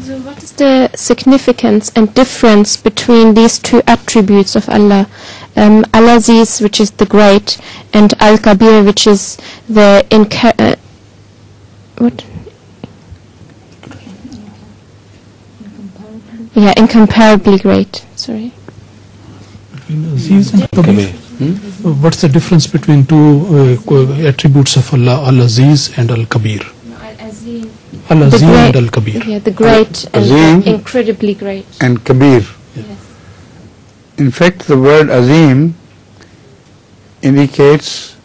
So what is the significance and difference between these two attributes of Allah? Al-Aziz, which is the great, and Al Kabeer, which is the incomparably great. Sorry. Between Aziz and Kabeer. What's the difference between two attributes of Allah, Al-Aziz and Al Kabeer? Al-Azeem and Al Kabeer. Yeah, the great and incredibly great. And Kabeer. Yes. In fact, the word Azeem indicates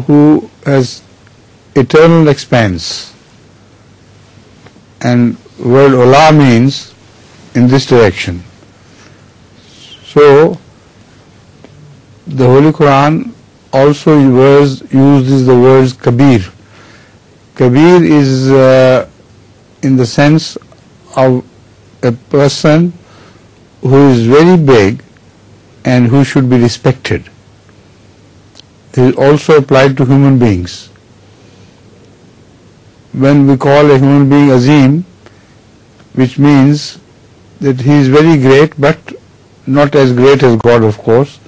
who has eternal expanse, and word Ula means in this direction. So the Holy Quran also uses the words Kabeer. Kabeer is in the sense of a person who is very big and who should be respected. It is also applied to human beings. When we call a human being Azeem, which means that he is very great, but not as great as God, of course,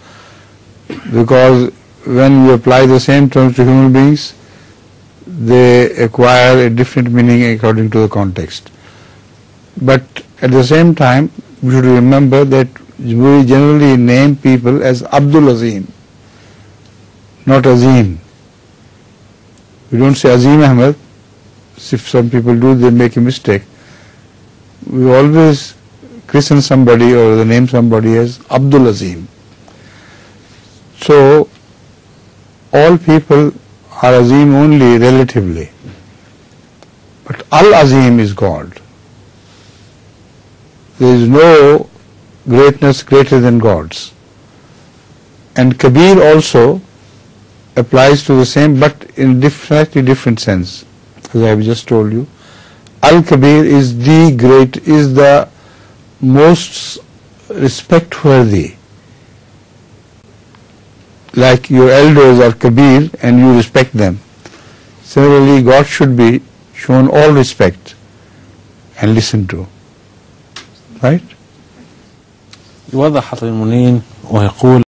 because when we apply the same terms to human beings, they acquire a different meaning according to the context. But at the same time, we should remember that we generally name people as Abdul Azeem, not Azeem. We don't say Azeem Ahmed. If some people do, they make a mistake. We always christen somebody or name somebody as Abdul Azeem. So all people are Azeem only relatively, but Al-Azeem is God. There is no greatness greater than God's. And Kabeer also applies to the same, but in slightly different sense, as I have just told you. Al-Kabeer is the great, is the most respect-worthy. Like your elders are Kabeer and you respect them. Similarly, God should be shown all respect and listened to. Right? يوضح حضرة المنين ويقول